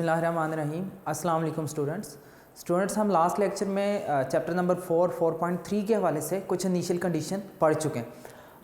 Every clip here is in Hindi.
बिस्मिल्लाहिर्रहमानिर्रहीम। अस्सलाम वालेकुम स्टूडेंट्स, हम लास्ट लेक्चर में चैप्टर नंबर 4.3 के हवाले से कुछ इनिशियल कंडीशन पढ़ चुके हैं।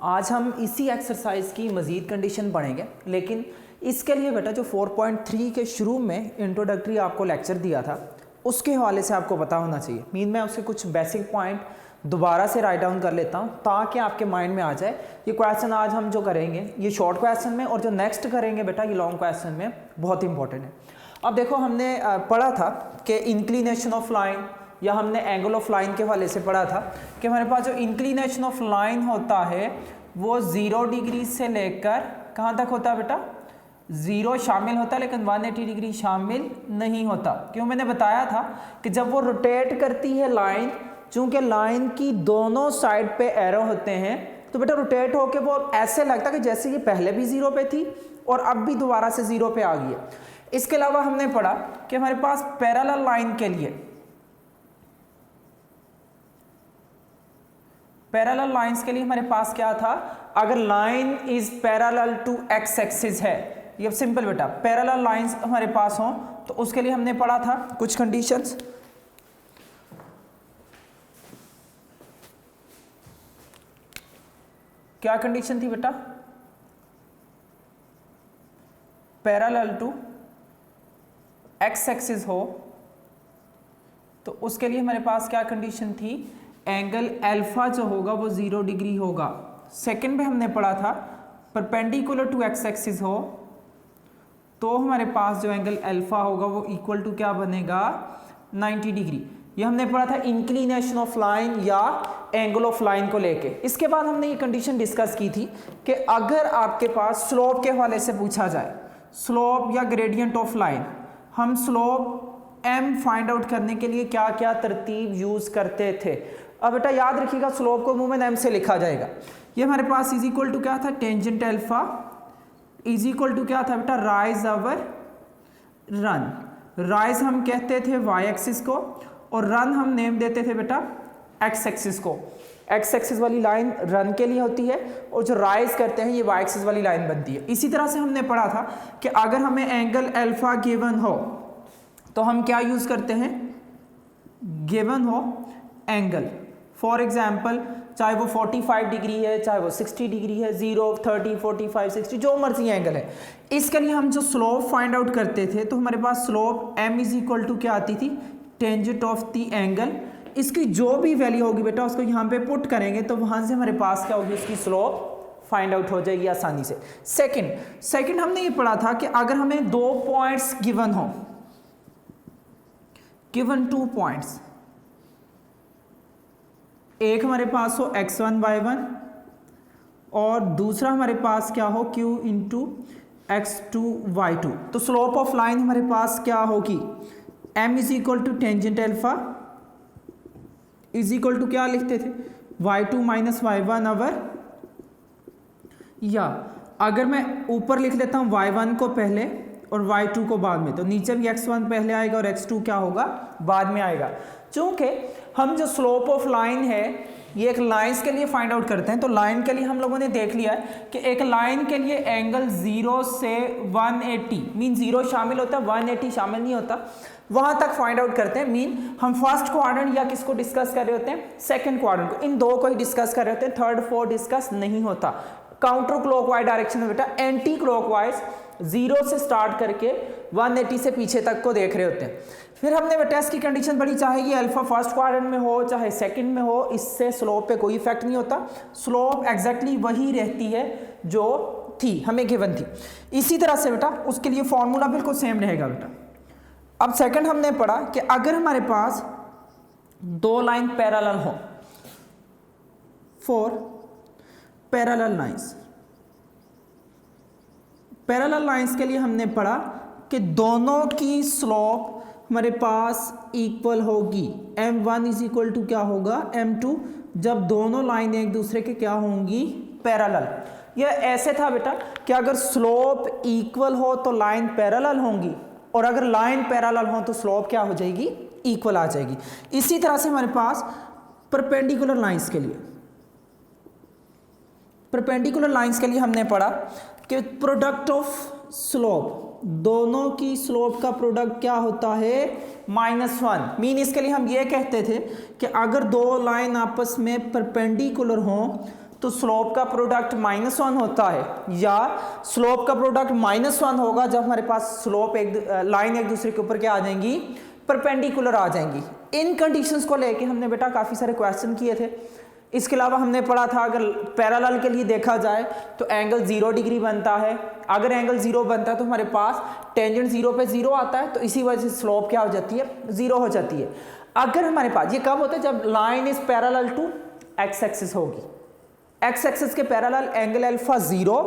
आज हम इसी एक्सरसाइज की मज़ीद कंडीशन पढ़ेंगे, लेकिन इसके लिए बेटा जो 4.3 के शुरू में इंट्रोडक्टरी आपको लेक्चर दिया था उसके हवाले से आपको पता होना चाहिए। मैं उसके कुछ बेसिक पॉइंट दोबारा से राइट डाउन कर लेता हूँ ताकि आपके माइंड में आ जाए। ये क्वेश्चन आज हम जो करेंगे ये शॉर्ट क्वेश्चन में, और जो नेक्स्ट करेंगे बेटा ये लॉन्ग क्वेश्चन में बहुत इंपॉर्टेंट है। अब देखो, हमने पढ़ा था कि इंक्लिनेशन ऑफ लाइन या हमने एंगल ऑफ लाइन के हवाले से पढ़ा था कि हमारे पास जो इंक्लिनेशन ऑफ लाइन होता है वो 0 डिग्री से लेकर कहाँ तक होता है बेटा? 0 शामिल होता है, लेकिन 180 डिग्री शामिल नहीं होता। क्यों? मैंने बताया था कि जब वो रोटेट करती है लाइन, चूंकि लाइन की दोनों साइड पे एरो होते हैं, तो बेटा रोटेट होके वो ऐसे लगता है कि जैसे ये पहले भी 0 पे थी और अब भी दोबारा से 0 पे आ गई है। इसके अलावा हमने पढ़ा कि हमारे पास पैरेलल लाइन के लिए, पैरेलल लाइंस के लिए हमारे पास क्या था? अगर line is parallel to X axis है, ये सिंपल बेटा, पैरेलल लाइंस हमारे पास हों तो उसके लिए हमने पढ़ा था कुछ कंडीशंस। क्या कंडीशन थी बेटा? पैरेलल टू एक्स एक्सिस हो तो उसके लिए हमारे पास क्या कंडीशन थी? एंगल अल्फा जो होगा वो 0 डिग्री होगा। सेकंड में हमने पढ़ा था परपेंडिकुलर टू एक्स एक्सिस हो तो हमारे पास जो एंगल अल्फा होगा वो इक्वल टू क्या बनेगा? 90 डिग्री। ये हमने पढ़ा था इंक्लिनेशन ऑफ लाइन या एंगल ऑफ लाइन को लेके। इसके बाद हमने ये कंडीशन डिस्कस की थी कि अगर आपके पास स्लोप के हवाले से पूछा जाए, स्लोप या ग्रेडियंट ऑफ लाइन, हम स्लोप m फाइंड आउट करने के लिए क्या क्या तरतीब यूज करते थे। अब बेटा याद रखिएगा, स्लोप को अमूमन m से लिखा जाएगा। ये हमारे पास इज इक्वल टू क्या था? Tangent alpha is equal to क्या था बेटा? Rise our run. राइज हम कहते थे y एक्सिस को और रन हम नेम देते थे बेटा x एक्सिस को। x एक्सिस वाली लाइन रन के लिए होती है और जो राइज करते हैं ये y एक्सिस वाली लाइन बनती है। इसी तरह से हमने पढ़ा था कि अगर हमें एंगल अल्फा गिवन हो तो हम क्या यूज करते हैं? गिवन हो एंगल, फॉर एग्जाम्पल चाहे वो 45 डिग्री है, चाहे वो 60 डिग्री है, 0, 30, 45, 60 जो मर्जी एंगल है, इसके लिए हम जो स्लोप फाइंड आउट करते थे तो हमारे पास slope m is equal to क्या आती थी? Tangent of the angle. इसकी जो भी वैल्यू होगी बेटा उसको यहाँ पे पुट करेंगे तो वहाँ से हमारे पास क्या होगी? उसकी स्लोप फाइंड आउट हो जाएगी आसानी से। सेकंड हमने ये पढ़ा था कि अगर हमें 2 पॉइंट्स गिवन हो, गिवन 2 पॉइंट्स, एक हमारे पास हो x1 y1 और दूसरा हमारे पास क्या हो? q इंटू x2 y2, तो स्लोप ऑफ लाइन हमारे पास क्या होगी? m is equal to tangent alpha is equal to क्या लिखते थे? y2 माइनस y1 अवर, या अगर मैं ऊपर लिख लेता हूँ y1 को पहले और y2 को बाद में, तो नीचे भी x1 पहले आएगा और x2 क्या होगा? बाद में आएगा। चूंकि हम जो स्लोप ऑफ लाइन है ये एक लाइंस के लिए फाइंड आउट करते हैं, तो लाइन के लिए हम लोगों ने देख लिया है कि एक लाइन के लिए एंगल 0 से 180 मीन 0 शामिल होता है, 180 शामिल नहीं होता, वहां तक फाइंड आउट करते हैं। मीन हम फर्स्ट क्वाड्रेंट या किसको डिस्कस कर रहे होते हैं? सेकंड क्वाड्रेंट को, इन दो को ही डिस्कस कर रहे होते हैं, थर्ड फोर्थ डिस्कस नहीं होता। काउंटर क्लॉकवाइज डायरेक्शन में बेटा एंटी क्लॉकवाइज 0 से स्टार्ट करके 180 से पीछे तक को देख रहे होते हैं। फिर हमने बेटा इसकी कंडीशन पढ़ी, चाहे ये अल्फा फर्स्ट क्वाड्रेंट में हो चाहे सेकंड में हो, इससे स्लोप पे कोई इफेक्ट नहीं होता, स्लोप एग्जैक्टली वही रहती है जो थी हमें गिवन थी। इसी तरह से बेटा उसके लिए फॉर्मूला बिल्कुल सेम रहेगा बेटा। अब सेकंड हमने पढ़ा कि अगर हमारे पास 2 लाइन पैरेलल हो, for parallel lines, parallel lines के लिए हमने पढ़ा कि दोनों की स्लोप हमारे पास इक्वल होगी। m1 इज इक्वल टू क्या होगा? m2, जब दोनों लाइन एक दूसरे के क्या होंगी? पैरेलल। यह ऐसे था बेटा कि अगर स्लोप इक्वल हो तो लाइन पैरेलल होंगी और अगर लाइन पैरेलल हो तो स्लोप क्या हो जाएगी? इक्वल आ जाएगी। इसी तरह से हमारे पास परपेंडिकुलर लाइंस के लिए, परपेंडिकुलर लाइंस के लिए हमने पढ़ा कि प्रोडक्ट ऑफ स्लोप, दोनों की स्लोप का प्रोडक्ट क्या होता है -1। मीन इसके लिए हम ये कहते थे कि अगर दो लाइन आपस में परपेंडिकुलर हों तो स्लोप का प्रोडक्ट -1 होता है, या स्लोप का प्रोडक्ट -1 होगा जब हमारे पास स्लोप लाइन एक दूसरे के ऊपर क्या आ जाएंगी, परपेंडिकुलर आ जाएंगी। इन कंडीशंस को लेके हमने बेटा काफ़ी सारे क्वेश्चन किए थे। इसके अलावा हमने पढ़ा था अगर पैरेलल के लिए देखा जाए तो एंगल 0 डिग्री बनता है। अगर एंगल 0 बनता है तो हमारे पास टेंजेंट 0 पे 0 आता है, तो इसी वजह से स्लोप क्या हो जाती है, 0 हो जाती है। अगर हमारे पास ये कब होता है, जब line is parallel to X axis होगी, एक्स एक्सिस के पैरेलल एंगल अल्फा 0,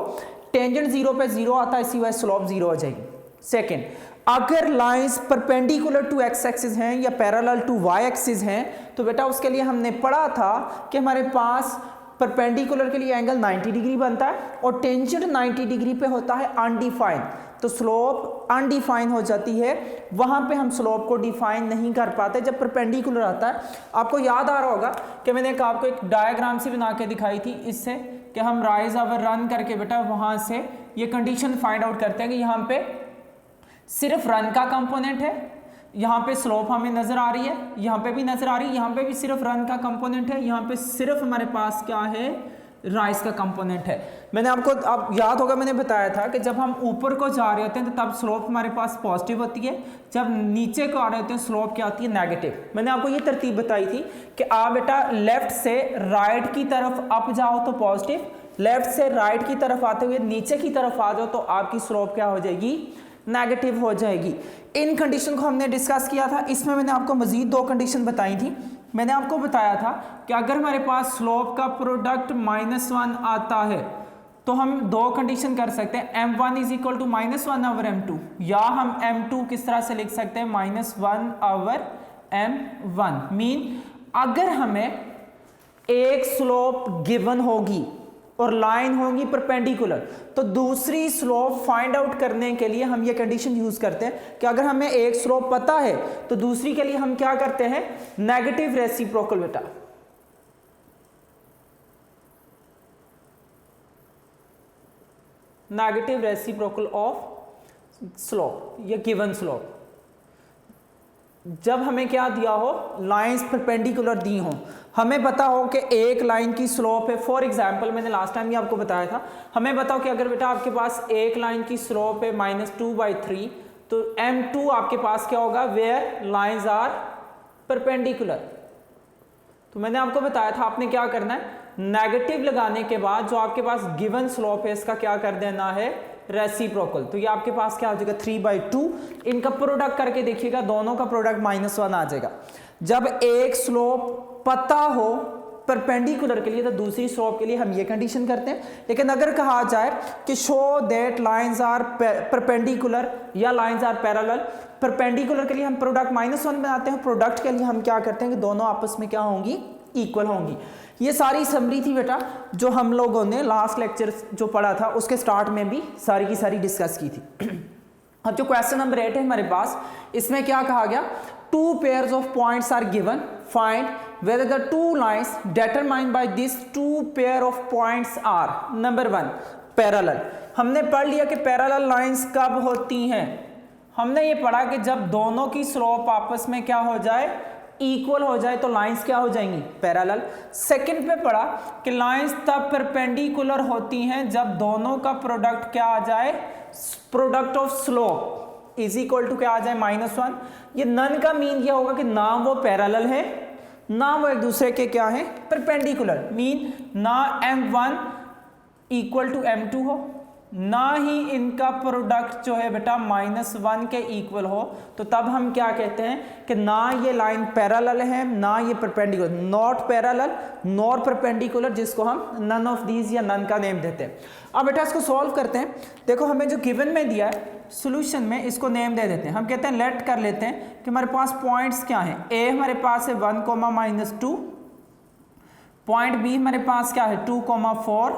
टेंजेंट 0 पे 0 आता है, इसी वजह से स्लोप 0 हो जाएगी। सेकेंड, अगर lines perpendicular to X axis हैं या पैरेलल टू वाई एक्सिस हैं तो बेटा उसके लिए हमने पढ़ा था कि हमारे पास परपेंडिकुलर के लिए एंगल 90 डिग्री बनता है और टेंजेंट 90 डिग्री पे होता है अनडिफाइंड, तो स्लोप अनडिफाइन हो जाती है। वहां पे हम स्लोप को डिफाइन नहीं कर पाते जब परपेंडिकुलर आता है। आपको याद आ रहा होगा कि मैंने आपको एक डायग्राम से बना के दिखाई थी इससे कि हम राइज अवर रन करके बेटा वहां से ये कंडीशन फाइंड आउट करते हैं कि यहाँ पे सिर्फ रन का कंपोनेंट है, यहाँ पे स्लोप हमें नजर आ रही है, यहाँ पे भी नजर आ रही है, यहाँ पे भी सिर्फ रन का कंपोनेंट है, यहाँ पे सिर्फ हमारे पास क्या है, राइज का कंपोनेंट है। मैंने आपको अब याद होगा मैंने बताया था कि जब हम ऊपर को जा रहे होते हैं तो तब स्लोप हमारे पास पॉजिटिव होती है, जब नीचे को आ रहे होते हैं स्लोप क्या होती है, नेगेटिव। मैंने आपको ये तरतीब बताई थी कि आप बेटा लेफ्ट से राइट की तरफ अप जाओ तो पॉजिटिव, लेफ्ट से राइट की तरफ आते हुए नीचे की तरफ आ जाओ तो आपकी स्लोप क्या हो जाएगी, नेगेटिव हो जाएगी। इन कंडीशन को हमने डिस्कस किया था। इसमें मैंने आपको मजीद दो कंडीशन बताई थी। मैंने आपको बताया था कि अगर हमारे पास स्लोप का प्रोडक्ट -1 आता है तो हम दो कंडीशन कर सकते हैं, m1 is equal to -1 over m2, या हम m2 किस तरह से लिख सकते हैं, -1 ओवर m1। मीन अगर हमें एक स्लोप गिवन होगी और लाइन होगी परपेंडिकुलर तो दूसरी स्लोप फाइंड आउट करने के लिए हम ये कंडीशन यूज करते हैं कि अगर हमें एक स्लोप पता है तो दूसरी के लिए हम क्या करते हैं, नेगेटिव रेसिप्रोकल बेटा। नेगेटिव रेसिप्रोकल ऑफ स्लोप, ये गिवन स्लोप। जब हमें क्या दिया हो, लाइंस परपेंडिकुलर दी हो, हमें पता हो कि एक लाइन की स्लोप है, फॉर एग्जांपल मैंने लास्ट टाइम भी आपको बताया था, हमें बताओ कि अगर बेटा आपके पास एक लाइन की स्लोप है -2/3 तो m2 आपके पास क्या होगा, वेयर लाइंस आर परपेंडिकुलर। तो मैंने आपको बताया था आपने क्या करना है, नेगेटिव लगाने के बाद जो आपके पास गिवन स्लोप है इसका क्या कर देना है, रेसिप्रोकल। तो ये आपके पास क्या हो जाएगा, 3/2। इनका प्रोडक्ट करके देखिएगा, दोनों का प्रोडक्ट -1 आ जाएगा। जब एक स्लोप पता हो परपेंडिकुलर के लिए तो दूसरी स्लोप के लिए हम ये कंडीशन करते हैं। लेकिन अगर कहा जाए कि show that lines are perpendicular या लाइंस आर पैरेलल, परपेंडिकुलर के लिए हम प्रोडक्ट -1 बनाते हैं, प्रोडक्ट के लिए हम क्या करते हैं कि दोनों आपस में क्या होंगी, इक्वल होंगी। ये सारी समरी थी बेटा जो हम लोगों ने लास्ट लेक्चर जो पढ़ा था उसके स्टार्ट में भी सारी की सारी डिस्कस की थी। अब जो क्वेश्चन नंबर 8 है हमारे पास, इसमें क्या कहा गया, 2 pairs of points are given, find whether the 2 lines determined by these 2 pair of points are, number 1 parallel। हमने पढ़ लिया कि पैरेलल लाइंस कब होती हैं, हमने ये पढ़ा कि जब दोनों की स्लोप आपस में क्या हो जाए, इक्वल हो जाए तो लाइंस क्या हो जाएंगी, पैरेलल। सेकंड पे पढ़ा कि लाइंस तब परपेंडिकुलर होती हैं जब दोनों का प्रोडक्ट क्या आ जाए, product of slope is equal to क्या आ जाए, -1। ये नन का मीन ये होगा कि ना वो पैरेलल है ना वो एक दूसरे के क्या है, परपेंडिकुलर। मीन ना m1 इक्वल टू m2 हो, ना ही इनका प्रोडक्ट जो है बेटा -1 के इक्वल हो, तो तब हम क्या कहते हैं कि ना ये लाइन पैरेलल है ना ये perpendicular, not parallel not perpendicular, जिसको हम नन ऑफ दीज या नन का नेम देते हैं। अब बेटा इसको सॉल्व करते हैं। देखो हमें जो गिवन में दिया है सॉल्यूशन में इसको नेम दे देते हैं। हम कहते हैं लेट कर लेते हैं कि हमारे पास पॉइंट्स क्या हैं, ए हमारे पास है 1, -2, पॉइंट बी हमारे पास क्या है 2, 4,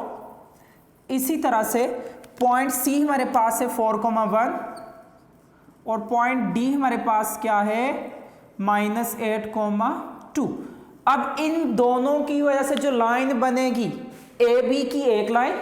इसी तरह से पॉइंट सी हमारे पास है 4, 1 और पॉइंट डी हमारे पास क्या है -8, 2। अब इन दोनों की वजह से जो लाइन बनेगी, ए बी की एक लाइन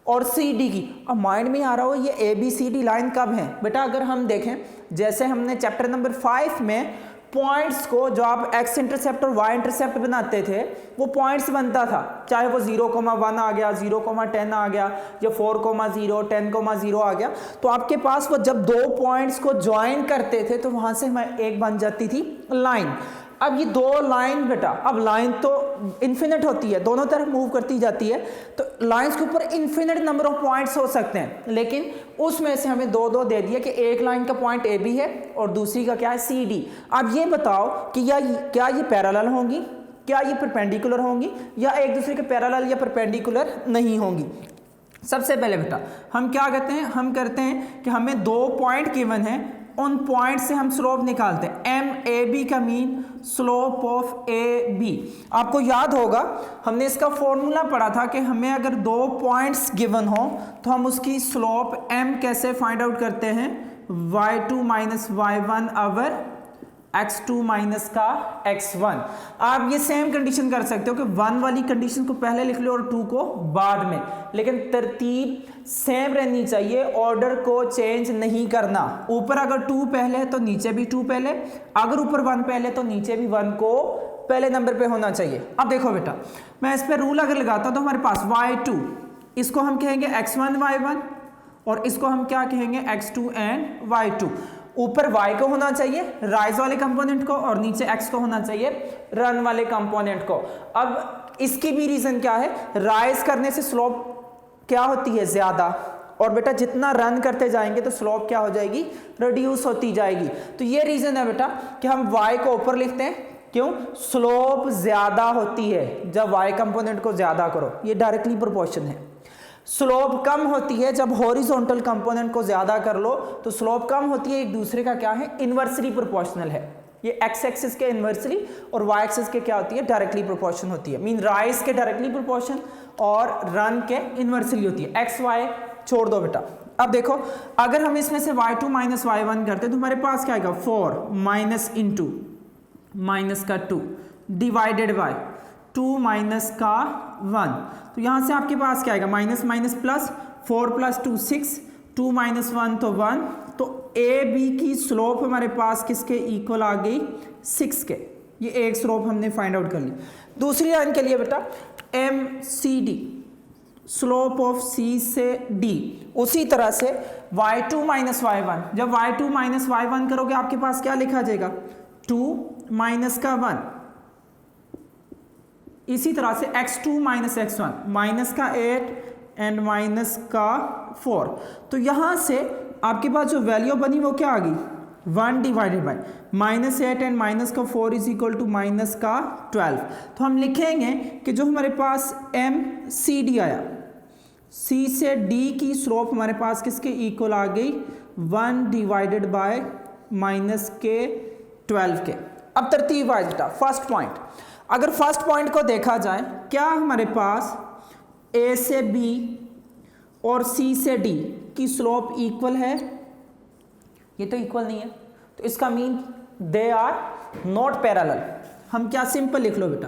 और सी डी की। अब माइंड में आ रहा हो ये A B C D line कब है बेटा, अगर हम देखें जैसे हमने चैप्टर नंबर 5 में पॉइंट्स को जो आप एक्स इंटरसेप्ट और वाई इंटरसेप्ट बनाते थे वो पॉइंट्स बनता था, चाहे वो 0,1 आ गया, 0,10 आ गया, या 4,0, 10,0 आ गया, तो आपके पास वो जब दो पॉइंट्स को ज्वाइन करते थे तो वहां से एक बन जाती थी लाइन। अब ये दो लाइन बेटा, अब लाइन तो इन्फिनिट होती है, दोनों तरफ मूव करती जाती है, तो लाइंस के ऊपर इन्फिनिट नंबर ऑफ पॉइंट्स हो सकते हैं, लेकिन उसमें से हमें दो दो दे दिया कि एक लाइन का पॉइंट ए बी है और दूसरी का क्या है सी डी। अब ये बताओ कि क्या ये पैरेलल होंगी, क्या ये परपेंडिकुलर होंगी, या एक दूसरे के पैरेलल या परपेंडिकुलर नहीं होंगी। सबसे पहले बेटा हम क्या कहते हैं, हम करते हैं कि हमें दो पॉइंट गिवन है, उन पॉइंट से हम स्लोप निकालते हैं। एम ए बी का mean slope of A B. आपको याद होगा हमने इसका फॉर्मूला पढ़ा था कि हमें अगर दो पॉइंट्स गिवन हो तो हम उसकी स्लोप एम कैसे फाइंड आउट करते हैं, y2 minus y1 over x2 minus का x1। आप ये सेम कंडीशन कर सकते हो कि 1 वाली कंडीशन को पहले लिख लो और 2 को बाद में, लेकिन तरतीब सेम रहनी चाहिए, ऑर्डर को चेंज नहीं करना। ऊपर अगर 2 पहले है तो नीचे भी 2 पहले, अगर ऊपर 1 पहले तो नीचे भी 1 को पहले नंबर पे होना चाहिए। अब देखो बेटा मैं इस पर रूल अगर लगाता तो हमारे पास y2, इसको हम कहेंगे x1 y1 और इसको हम क्या कहेंगे x2 एंड y2। ऊपर y को होना चाहिए राइज वाले कंपोनेंट को और नीचे x को होना चाहिए रन वाले कंपोनेंट को। अब इसकी भी रीजन क्या है, राइज करने से स्लोप क्या होती है ज्यादा, और बेटा जितना रन करते जाएंगे तो स्लोप क्या हो जाएगी, रिड्यूस होती जाएगी। तो ये रीजन है बेटा कि हम y को ऊपर लिखते हैं, क्यों, स्लोप ज्यादा होती है जब y कंपोनेंट को ज्यादा करो, ये डायरेक्टली प्रोपोर्शन है। स्लोप कम होती है जब हॉरिजॉन्टल कंपोनेंट को ज्यादा कर लो, तो स्लोप कम होती है, एक दूसरे का क्या है, इनवर्सली प्रोपोर्शनल है। ये एक्स एक्सिस के इनवर्सली और वाई एक्सिस के क्या होती है, डायरेक्टली प्रोपोर्शन होती है। मीन राइज के डायरेक्टली प्रोपोर्शन और रन के इनवर्सली होती है। एक्स वाई छोड़ दो बेटा। अब देखो अगर हम इसमें से y2 माइनस y1 करते तो हमारे पास क्या आएगा, 4 माइनस इंटू माइनस का 2 डिवाइडेड बाय 2 माइनस का 1। तो यहां से आपके पास क्या आएगा, minus minus plus, 4 plus 2 6, 2 minus 1 तो 1। तो ए बी की स्लोप हमारे पास किसके इक्वल आ गई, 6 के। ये एक स्लोप हमने फाइंड आउट कर ली। दूसरी लाइन के लिए बेटा M C D, slope of C से डी। उसी तरह से y2 माइनस y1, जब y2 माइनस y1 करोगे आपके पास क्या लिखा जाएगा, 2 माइनस का 1। इसी तरह से x2 माइनस x1, माइनस का 8 एंड माइनस का 4। तो यहां से आपके पास जो वैल्यू बनी वो क्या आ गई, 1 divided by minus 8 and minus का 4 इज इक्वल टू माइनस का 12। तो हम लिखेंगे कि जो हमारे पास एम सी डी आया, सी से डी की स्लोप हमारे पास किसके इक्वल आ गई, 1 डिवाइडेड बाय माइनस के 12 के। अब तरतीब वाइज बेटा फर्स्ट पॉइंट, अगर फर्स्ट पॉइंट को देखा जाए, क्या हमारे पास ए से बी और सी से डी की स्लोप इक्वल है, ये तो इक्वल नहीं है, तो इसका mean they are not parallel. हम क्या सिंपल लिख लो बेटा,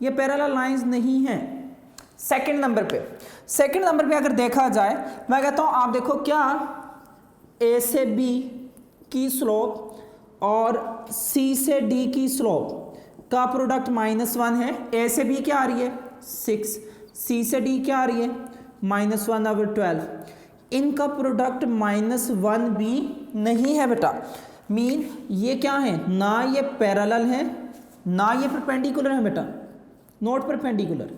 ये पैरेलल लाइंस नहीं है। सेकंड नंबर पे अगर देखा जाए, मैं कहता हूं आप देखो क्या ए से बी की स्लोप और सी से डी की स्लोप का प्रोडक्ट -1 है। ए से बी क्या आ रही है 6, सी से डी क्या आ रही है -1 over 12। इनका प्रोडक्ट -1 भी नहीं है बेटा। मीन ये क्या है, ना ये पैरेलल है ना ये परपेंडिकुलर है बेटा, नॉट परपेंडिकुलर।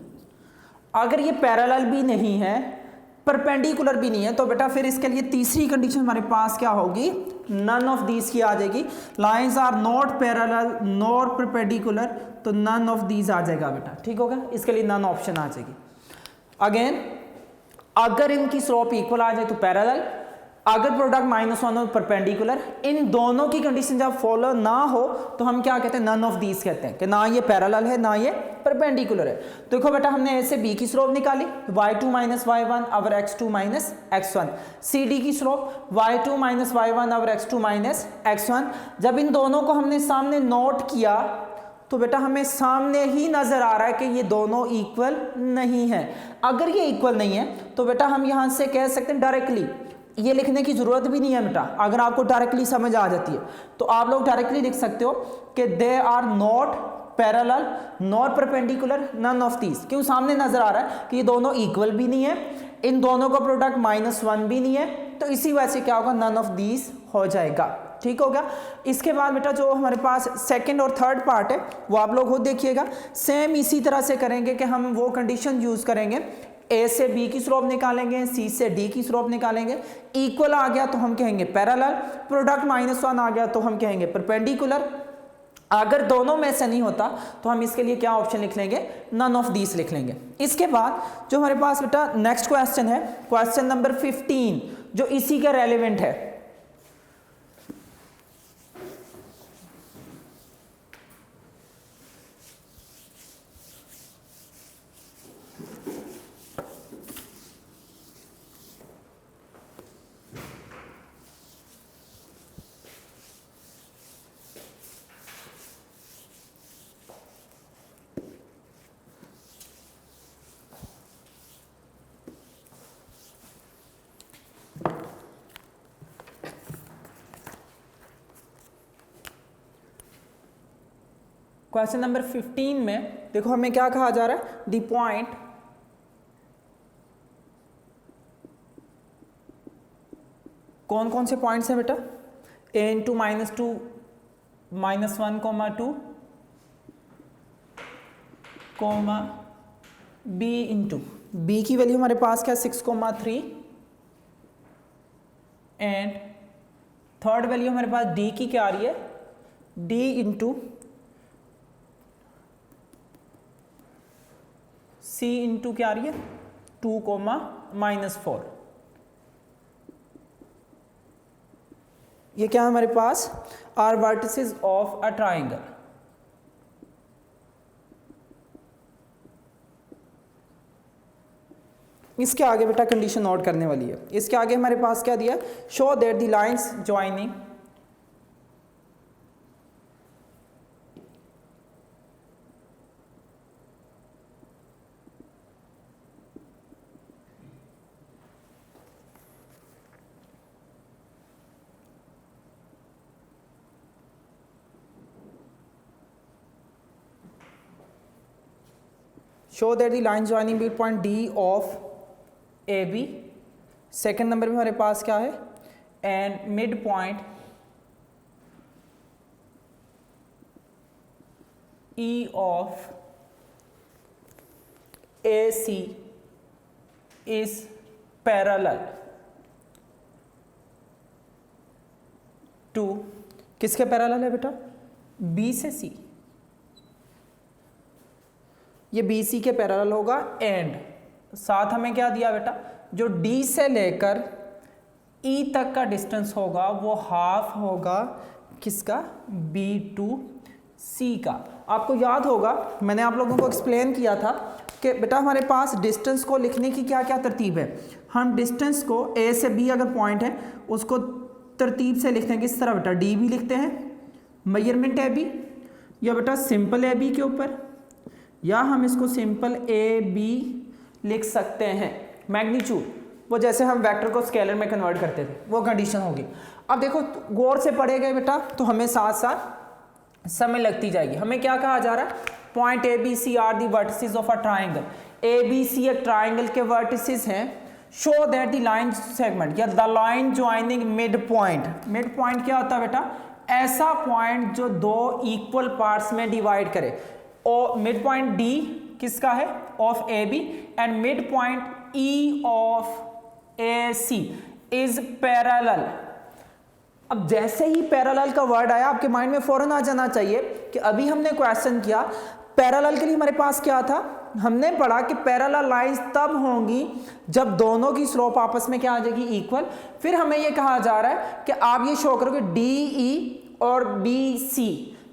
अगर ये पैरेलल भी नहीं है परपेंडिकुलर भी नहीं है, तो बेटा फिर इसके लिए तीसरी कंडीशन हमारे पास क्या होगी, नन ऑफ दीज की आ जाएगी। Lines are not parallel not perpendicular, तो नन ऑफ दीज आ जाएगा बेटा, ठीक होगा। इसके लिए नन ऑप्शन आ जाएगी। अगेन अगर इनकी स्लोप इक्वल आ जाए तो पैरेलल, अगर प्रोडक्ट -1 हो परपेंडिकुलर। इन दोनों की कंडीशन जब फॉलो ना हो तो हम क्या कहते हैं, नन ऑफ दीज कहते हैं कि ना ये पैरेलल है ना ये परपेंडिकुलर है। तो देखो बेटा हमने ए से बी की स्लोप निकाली, y2 minus y1 over x2 minus x1। C D की slope y2 minus y1 over x2 minus x1। जब इन दोनों को हमने सामने नोट किया तो बेटा हमें सामने ही नजर आ रहा है कि ये दोनों इक्वल नहीं है। अगर ये इक्वल नहीं है तो बेटा हम यहां से कह सकते हैं डायरेक्टली, ये लिखने की जरूरत भी नहीं है बेटा, अगर आपको डायरेक्टली समझ आ जाती है तो आप लोग डायरेक्टली लिख सकते हो कि they are not parallel not perpendicular none of these. क्यों, सामने नजर आ रहा है कि ये दोनों इक्वल भी नहीं है, इन दोनों का प्रोडक्ट -1 भी नहीं है, तो इसी वजह से क्या होगा, नन ऑफ दीज हो जाएगा। ठीक हो गया। इसके बाद बेटा जो हमारे पास सेकंड और थर्ड पार्ट है वो आप लोग खुद देखिएगा, सेम इसी तरह से करेंगे कि हम वो कंडीशन यूज करेंगे, ए से बी की स्लोप निकालेंगे, सी से डी की स्लोप निकालेंगे, इक्वल आ गया तो हम कहेंगे पैरेलल, प्रोडक्ट -1 आ गया तो हम कहेंगे परपेंडिकुलर। अगर दोनों में से नहीं होता तो हम इसके लिए क्या ऑप्शन लिख लेंगे, नन ऑफ दीस लिख लेंगे। इसके बाद जो हमारे पास बेटा नेक्स्ट क्वेश्चन है, क्वेश्चन नंबर 15, जो इसी का रेलेवेंट है। क्वेश्चन नंबर 15 में देखो हमें क्या कहा जा रहा है, द पॉइंट कौन कौन से पॉइंट्स हैं बेटा, a into -2 -1 2 comma b into b की वैल्यू हमारे पास क्या 6,3 एंड थर्ड वैल्यू हमारे पास d की क्या आ रही है, d इंटू c इंटू क्या आ रही है 2,-4। ये क्या हमारे पास are vertices of a triangle. इसके आगे बेटा कंडीशन नोट करने वाली है। इसके आगे हमारे पास क्या दिया, show that the lines joining show that the line joining midpoint D of AB, second number में हमारे पास क्या है, and mid point E of AC is parallel to, किसके पैरेलल है बेटा, B से C, ये BC के पैरेलल होगा, एंड साथ हमें क्या दिया बेटा, जो D से लेकर E तक का डिस्टेंस होगा वो हाफ होगा किसका, B to C का। आपको याद होगा मैंने आप लोगों को एक्सप्लेन किया था कि बेटा हमारे पास डिस्टेंस को लिखने की क्या क्या तरतीब है। हम डिस्टेंस को A से B अगर पॉइंट है उसको तरतीब से लिखते हैं किस तरह बेटा, D भी लिखते हैं मेजरमेंट AB, या बेटा सिंपल AB के ऊपर, या हम इसको सिंपल AB लिख सकते हैं मैग्नीट्यूड, वो जैसे हम वेक्टर को स्केलर में कन्वर्ट करते थे वो कंडीशन होगी। अब देखो गौर से पढ़े गए बेटा तो हमें साथ साथ समय लगती जाएगी। हमें क्या कहा जा रहा है, point ABC are the vertices of a triangle, ABC एक ट्राइंगल के वर्टिसेस हैं, show that the line segment या the line joining midpoint, midpoint क्या होता है बेटा, ऐसा पॉइंट जो दो इक्वल पार्ट्स में डिवाइड करे, और मिड पॉइंट D किसका है, of AB, and mid point E of AC is parallel. अब जैसे ही पैरेलल का वर्ड आया आपके माइंड में फौरन आ जाना चाहिए कि अभी हमने क्वेश्चन किया पैरेलल के लिए हमारे पास क्या था, हमने पढ़ा कि पैरेलल लाइंस तब होंगी जब दोनों की स्लोप आपस में क्या आ जाएगी, इक्वल। फिर हमें यह कहा जा रहा है कि आप ये शो करोगे DE और BC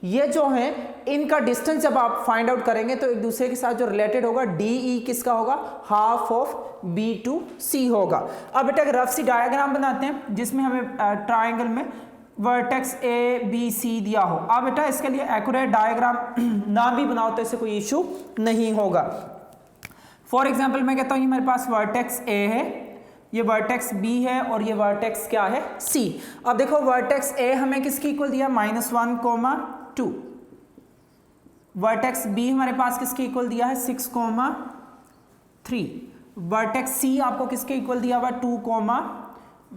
ये जो हैं इनका डिस्टेंस जब आप फाइंड आउट करेंगे तो एक दूसरे के साथ जो रिलेटेड होगा DE किसका होगा, half of B to C होगा। अब बेटा एक रफ सी डायग्राम बनाते हैं जिसमें हमें ट्राइंगल में वर्टेक्स ए बी सी दिया हो। अब बेटा इसके लिए एक्यूरेट डायग्राम ना भी बनाओ तो इससे कोई इशू नहीं होगा। फॉर एग्जाम्पल मैं कहता हूँ ये मेरे पास वर्टेक्स ए है, ये वर्टेक्स बी है और ये वर्टेक्स क्या है सी। अब देखो वर्टेक्स ए हमें किसकी इक्वल दिया -1, 2। वर्टेक्स बी हमारे पास किसके इक्वल दिया है 6, 3। वर्टेक्स सी आपको किसके इक्वल दिया हुआ 2,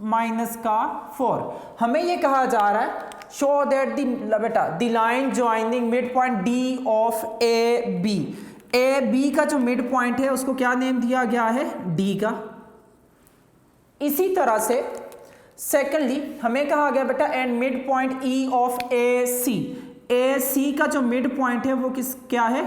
-4। हमें ये कहा जा रहा है show that the line joining midpoint D of A B. A B का जो मिड पॉइंट है उसको क्या नेम दिया गया है डी का। इसी तरह से सेकेंडली हमें कहा गया बेटा and midpoint E of A C. A C का जो मिड पॉइंट है वो क्या है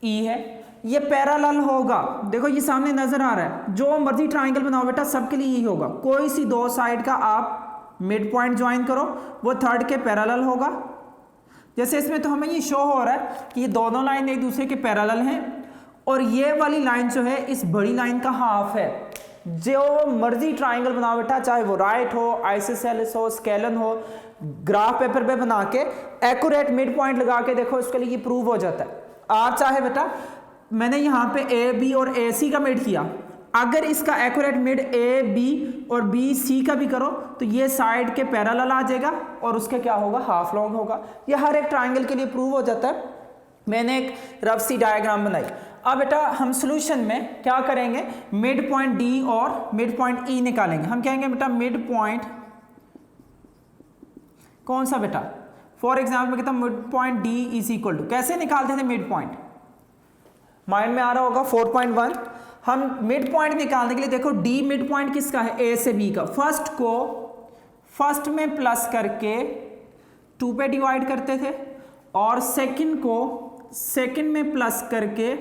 ई है। ये पैरेलल होगा, देखो ये सामने नजर आ रहा है, जो मर्जी ट्राइंगल बनाओ बेटा सबके लिए यही होगा। कोई सी दो साइड का आप मिड पॉइंट ज्वाइन करो वो थर्ड के पैरेलल होगा। जैसे इसमें तो हमें ये शो हो रहा है कि ये दोनों लाइन एक दूसरे के पैरेलल हैं और ये वाली लाइन जो है इस बड़ी लाइन का हाफ है। जो मर्जी ट्राइंगल बनाओ बेटा, चाहे वो राइट हो, आइसोसेलेस हो, स्केलन हो, ग्राफ पेपर पे बना के एक्यूरेट मिड पॉइंट लगा के देखो, उसके लिए ये प्रूव हो जाता है। आप चाहे बेटा मैंने यहाँ पे ए बी और ए सी का मिड किया, अगर इसका एक्यूरेट मिड ए बी और बी सी का भी करो तो ये साइड के पैरेलल आ जाएगा और उसके क्या होगा हाफ लॉन्ग होगा। ये हर एक ट्राइंगल के लिए प्रूव हो जाता है। मैंने एक रफ सी डायग्राम बनाई। अब बेटा हम सॉल्यूशन में क्या करेंगे, मिड पॉइंट डी और मिड पॉइंट ई निकालेंगे। हम कहेंगे बेटा मिड पॉइंट कौन सा बेटा, फॉर एग्जाम्पल मैं कहता हूं midpoint D is equal to, कैसे निकालते थे मिड पॉइंट, माइंड में आ रहा होगा 4.1। हम मिड पॉइंट निकालने के लिए देखो डी मिड पॉइंट किसका है ए से बी का। फर्स्ट को फर्स्ट में प्लस करके 2 पे डिवाइड करते थे और सेकंड को सेकंड में प्लस करके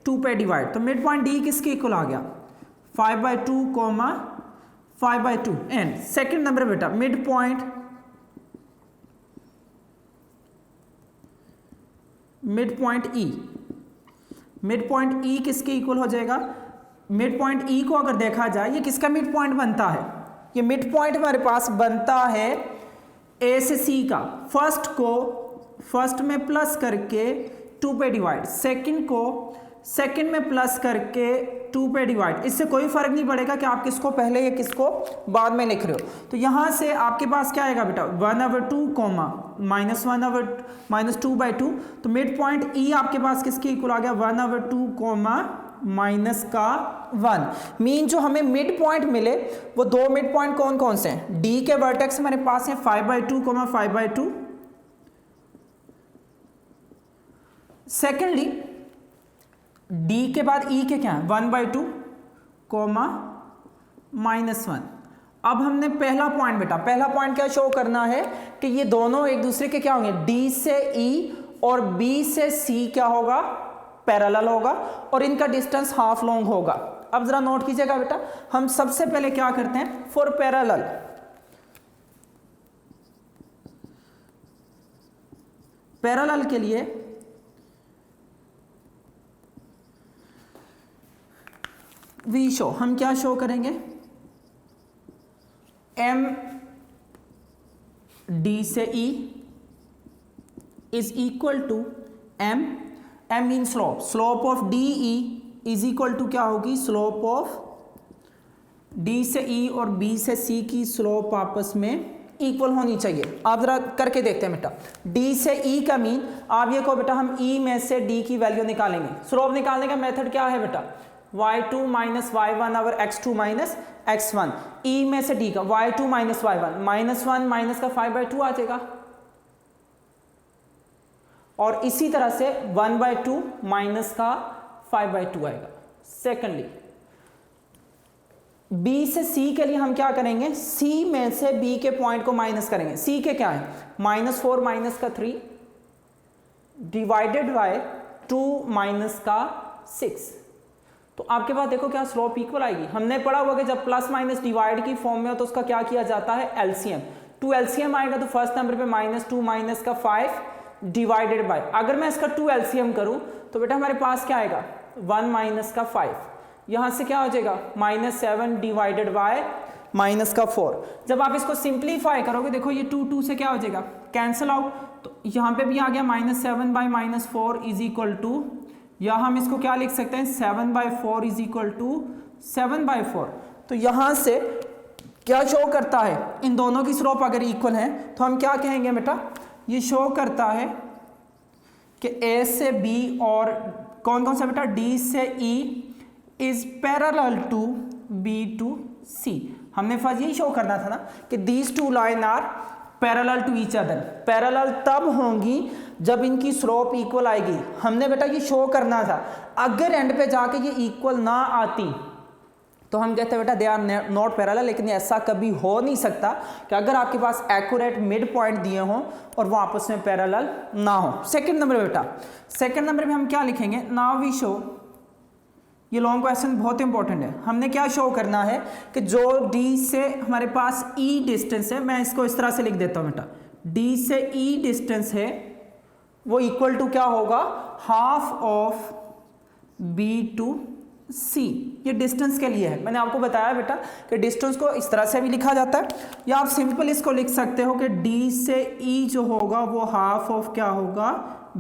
2 पे डिवाइड। तो मिड पॉइंट डी किसके इक्वल आ गया 5/2, 5/2। एंड सेकंड नंबर बेटा मिड पॉइंट ई, मिड पॉइंट ई किसके इक्वल हो जाएगा, मिड पॉइंट ई को अगर देखा जाए ये किसका मिड पॉइंट बनता है, ये मिड पॉइंट हमारे पास बनता है ए से सी का। फर्स्ट को फर्स्ट में प्लस करके 2 पे डिवाइड, सेकंड को सेकंड में प्लस करके 2 पे डिवाइड। इससे कोई फर्क नहीं पड़ेगा कि आप किसको पहले या किसको बाद में लिख रहे हो। तो यहां से आपके पास क्या आएगा बेटा 1/2, -2/2। तो मिड पॉइंट ई आपके पास किसके इक्वल आ गया 1/2, -1। मीन जो हमें मिड पॉइंट मिले वो दो मिड पॉइंट कौन कौन से हैं, डी के वर्टेक्स हमारे पास है 5/2, 5/2। सेकेंडली डी के बाद ई के क्या है 1/2, -1। अब हमने पहला पॉइंट बेटा, पहला पॉइंट क्या शो करना है कि ये दोनों एक दूसरे के क्या होंगे, डी से ई और बी से सी क्या होगा पैरेलल होगा और इनका डिस्टेंस हाफ लॉन्ग होगा। अब जरा नोट कीजिएगा बेटा, हम सबसे पहले क्या करते हैं फॉर पैरेलल, पैरेलल के लिए वी शो, हम क्या शो करेंगे एम डी से E is equal to M, M mean slope, slope of D E is equal to क्या होगी स्लोप ऑफ डी से ई और बी से सी की स्लोप आपस में इक्वल होनी चाहिए। आप जरा करके देखते हैं बेटा, डी से ई का मीन आप ये कहो बेटा हम ई में से डी की वैल्यू निकालेंगे। स्लोप निकालने का मेथड क्या है बेटा y2 - y1 और x2 - x1। ई में से डी का y2 - y1, -1 माइनस का 5/2 आ जाएगा और इसी तरह से 1/2 माइनस का 5/2 आएगा। सेकेंडली बी से सी के लिए हम क्या करेंगे, सी में से बी के पॉइंट को माइनस करेंगे। सी के क्या है -4 माइनस का 3 डिवाइडेड बाय 2 माइनस का 6। तो आपके पास देखो क्या स्लोप इक्वल आएगी। हमने पढ़ा हुआ कि जब प्लस माइनस डिवाइड की फॉर्म में हो तो उसका क्या किया जाता है एलसीएम। 2 एलसीएम आएगा तो फर्स्ट नंबर पे -2 माइनस का 5 डिवाइडेड बाय, अगर मैं इसका 2 एलसीएम करूं तो बेटा हमारे पास क्या आएगा 1 माइनस का 5, यहां से क्या हो जाएगा -7 डिवाइडेड बाय माइनस का 4। जब आप इसको सिंप्लीफाई करोगे देखो ये 2 से क्या हो जाएगा, कैंसिल आउट, तो यहाँ पे भी आ गया -7/-4 इज इक्वल टू, या हम इसको क्या लिख सकते हैं 7/4 इज इक्वल टू 7/4। तो यहाँ से क्या शो करता है, इन दोनों की स्लोप अगर इक्वल है तो हम क्या कहेंगे बेटा, ये शो करता है कि A से B और कौन कौन सा बेटा, D से E is parallel to B to C। हमने फर्स्ट यही शो करना था ना कि these two line are parallel to each other. Parallel तब होंगी जब इनकी स्लोप इक्वल आएगी। हमने बेटा ये शो करना था, अगर एंड पे जाके ये इक्वल ना आती तो हम कहते हैं बेटा दे आर नॉट पैरेलल। लेकिन ऐसा कभी हो नहीं सकता कि अगर आपके पास एक्यूरेट मिड पॉइंट दिए हों और वो आपस में पैरेलल ना हो। सेकंड नंबर बेटा, सेकंड नंबर में हम क्या लिखेंगे, नाउ वी शो, ये लॉन्ग क्वेश्चन बहुत इंपॉर्टेंट है। हमने क्या शो करना है कि जो D से हमारे पास E डिस्टेंस है, मैं इसको इस तरह से लिख देता हूँ बेटा, D से E डिस्टेंस है वो इक्वल टू क्या होगा, half of B to C। ये डिस्टेंस के लिए है, मैंने आपको बताया बेटा कि डिस्टेंस को इस तरह से भी लिखा जाता है, या आप सिंपल इसको लिख सकते हो कि D से E जो होगा वो हाफ ऑफ क्या होगा,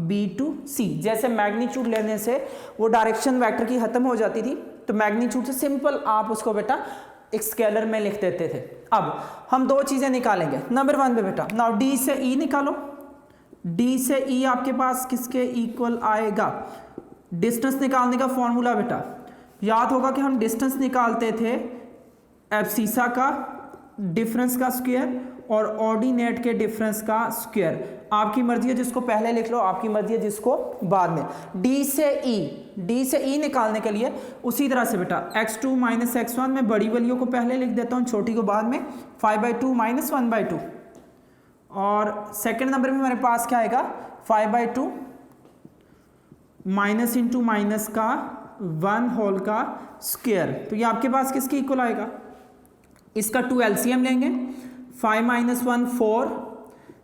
B to C। जैसे मैग्नीट्यूड लेने से वो डायरेक्शन वेक्टर की खत्म हो जाती थी, तो मैग्नीट्यूड से सिंपल आप उसको बेटा एक स्केलर में लिख देते थे। अब हम दो चीजें निकालेंगे। नंबर 1 पे बेटा, नाउ D से E निकालो। D से E आपके पास किसके इक्वल आएगा, डिस्टेंस निकालने का फॉर्मूला बेटा याद होगा कि हम डिस्टेंस निकालते थे एब्सिसा का डिफरेंस का स्क्वायर और ऑर्डिनेट के डिफरेंस का स्क्वायर। आपकी मर्जी है जिसको पहले लिख लो, आपकी मर्जी है जिसको बाद में। D से E निकालने के लिए उसी तरह से बेटा x2 - x1 में बड़ी वैल्यू को पहले लिख देता हूँ, छोटी को बाद में, 5/2 - 1/2। और सेकंड नंबर में हमारे पास क्या आएगा, 5/2 माइनस इंटू माइनस का 1 होल का स्क्वायर। तो ये आपके पास किसके इक्वल आएगा, इसका 2 LCM लेंगे, 5 - 1 4,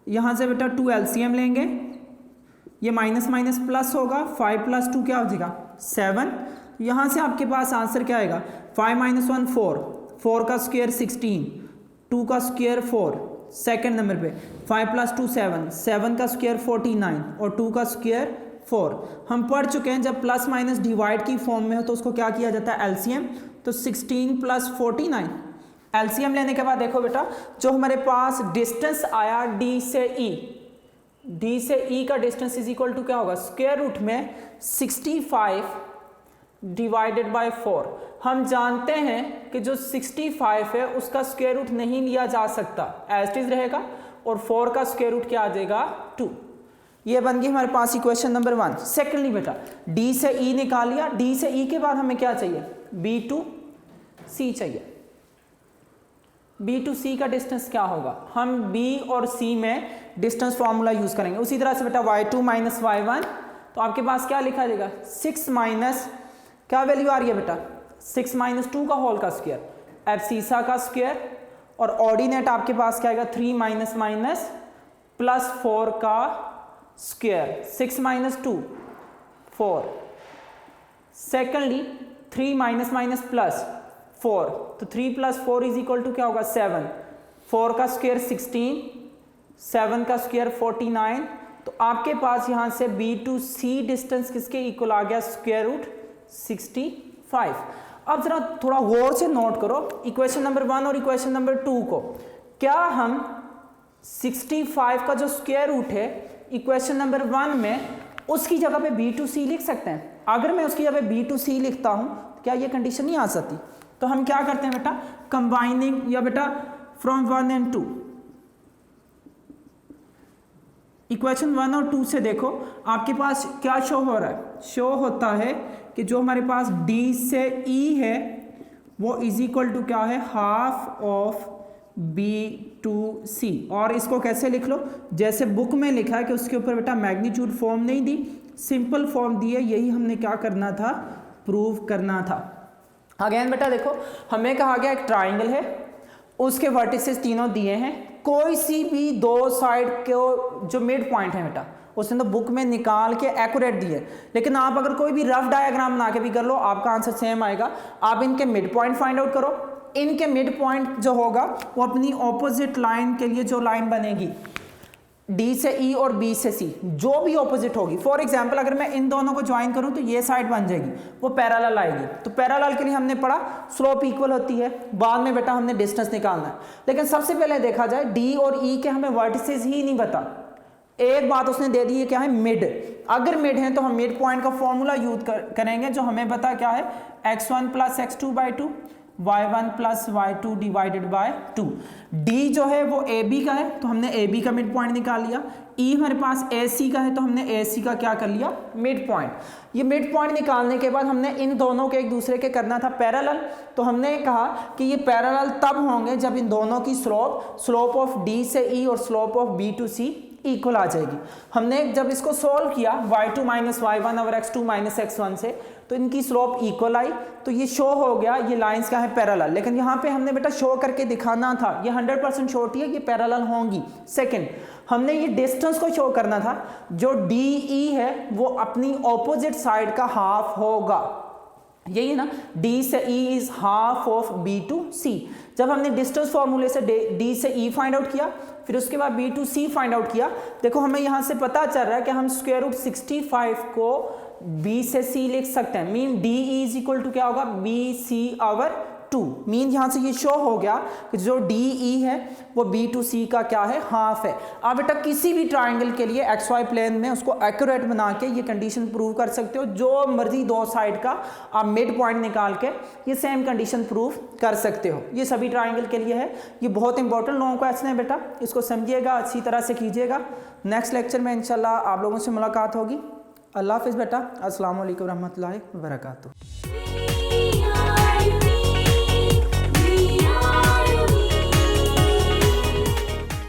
यहाँ से बेटा 2 LCM लेंगे, ये माइनस माइनस प्लस होगा, 5 + 2 क्या हो जाएगा 7। यहाँ से आपके पास आंसर क्या आएगा, 5 - 1 4, 4 का स्क्वायर 16, 2 का स्क्वायर 4। सेकंड नंबर पे 5 + 2 7, 7 का स्क्वायर 49 और 2 का स्क्वायर 4। हम पढ़ चुके हैं जब प्लस माइनस डिवाइड की फॉर्म में हो तो उसको क्या किया जाता है, एलसीएम। तो 16 + 49 एलसीएम लेने के बाद देखो बेटा जो हमारे पास डिस्टेंस आया D से E का डिस्टेंस इज इक्वल टू क्या होगा, स्क्वायर रूट में 65 डिवाइडेड बाय 4। हम जानते हैं कि जो 65 है उसका स्क्वायर रूट नहीं लिया जा सकता, एज इट इज रहेगा, और 4 का स्क्वायर रूट क्या आ जाएगा 2। ये बन गई हमारे पास इक्वेशन नंबर 1। सेकेंडली बेटा D से E निकाल लिया, D से E के बाद हमें क्या चाहिए, B to C चाहिए। B to C का डिस्टेंस क्या होगा, हम B और C में डिस्टेंस फॉर्मूला यूज करेंगे। उसी तरह से बेटा y2 - y1, तो आपके पास क्या लिखा जाएगा, 6 माइनस क्या वैल्यू आ रही है बेटा, 6 - 2 का होल का स्क्वायर, एब्सिसा का स्क्वायर, और ऑर्डिनेट आपके पास क्या आएगा 3 माइनस माइनस प्लस 4 का square, 6 - 2 4। Secondly 3 minus minus plus 4, तो 3 + 4 इज इक्वल टू क्या होगा 7, 4 का स्क्वायर 16, 7 का स्क्वायर 49। तो आपके पास यहां से B to C डिस्टेंस किसके इक्वल आ गया, स्क्वायर रूट 65। अब जरा थोड़ा गौर से नोट करो इक्वेशन नंबर 1 और इक्वेशन नंबर 2 को। क्या हम 65 का जो स्क्वायर रूट है इक्वेशन नंबर 1 में उसकी जगह पे B to C लिख सकते हैं? अगर मैं उसकी जगह B to C लिखता हूं तो क्या ये कंडीशन नहीं आ सकती? तो हम क्या करते हैं बेटा, कंबाइनिंग, या बेटा फ्रॉम 1 and 2, इक्वेशन 1 और 2 से देखो आपके पास क्या शो हो रहा है, शो होता है कि जो हमारे पास D से E है वो इज इक्वल टू क्या है, half of B to C। और इसको कैसे लिख लो, जैसे बुक में लिखा है कि उसके ऊपर बेटा मैग्नीट्यूड फॉर्म नहीं दी, सिंपल फॉर्म दी है, यही हमने क्या करना था, प्रूव करना था। अगेन बेटा देखो हमें कहा गया एक ट्राइंगल है, उसके वर्टिसेस तीनों दिए हैं, कोई सी भी दो साइड के जो मिड पॉइंट है बेटा उसने तो बुक में निकाल के एक्यूरेट दिए, लेकिन आप अगर कोई भी रफ डायग्राम बना के भी कर लो आपका आंसर सेम आएगा। आप इनके मिड पॉइंट फाइंड आउट करो, इनके मिड पॉइंट जो होगा वो अपनी ऑपोजिट लाइन के लिए जो लाइन बनेगी डी से ई और बी से सी, जो भी ऑपोजिट होगी, फॉर एग्जांपल अगर मैं इन दोनों को ज्वाइन करूं तो ये साइड बन जाएगी, वो पैरेलल आएगी। तो पैरेलल के लिए हमने पढ़ा स्लोप इक्वल होती है, बाद में बेटा हमने डिस्टेंस निकालना है। लेकिन सबसे पहले देखा जाए डी और ई के हमें वर्टिसेस ही नहीं बता, एक बात उसने दे दी है क्या है, मिड। अगर मिड है तो हम मिड पॉइंट का फॉर्मूला यूज करेंगे जो हमें बता क्या है, x1 plus x2/2 y1 plus y2 divided by 2। d जो है वो ab का है तो हमने ab का मिड पॉइंट निकाल लिया, e हमारे पास ac का है तो हमने ac का क्या कर लिया, मिड पॉइंट। ये मिड पॉइंट निकालने के बाद हमने इन दोनों के एक दूसरे के करना था पैरेलल, तो हमने कहा कि ये पैरेलल तब होंगे जब इन दोनों की स्लोप ऑफ d से e और slope of b to c equal आ जाएगी। हमने जब इसको सॉल्व किया y2 माइनस y1 और x2 माइनस x1 से, तो इनकी स्लोप इक्वल आई, तो ये शो हो गया ये लाइंस क्या है, पैरेलल। लेकिन यहाँ पे हमने बेटा शो करके दिखाना था, ये 100% श्योरिटी है ये पैरेलल होंगी। सेकंड, हमने ये डिस्टेंस को शो करना था, जो DE है वो अपनी ऑपोजिट साइड का हाफ होगा, यही ना, D से E is half of B to C। जब हमने डिस्टेंस फॉर्मूले से D से E फाइंड आउट किया, फिर उसके बाद B to C find out किया, देखो हमें यहाँ से पता चल रहा है कि हम स्क्वायर रूट 65 को B से C लिख सकते हैं। Mean DE is equal to क्या होगा, BC/2। मीन यहाँ से ये शो हो गया कि जो DE है वो B to C का क्या है, हाफ है। आप बेटा किसी भी ट्राइंगल के लिए XY प्लेन में उसको एक्यूरेट बना के ये कंडीशन प्रूव कर सकते हो, जो मर्जी दो साइड का आप मिड पॉइंट निकाल के ये सेम कंडीशन प्रूव कर सकते हो। ये सभी ट्राइंगल के लिए है, ये बहुत इंपॉर्टेंट लोगों को ऐसे है बेटा, इसको समझिएगा, अच्छी तरह से कीजिएगा। नेक्स्ट लेक्चर में इंशाल्लाह आप लोगों से मुलाकात होगी। अल्लाह हाफिज़ बेटा, अस्सलाम वालेकुम रहमतुल्लाहि व बरकातुहू।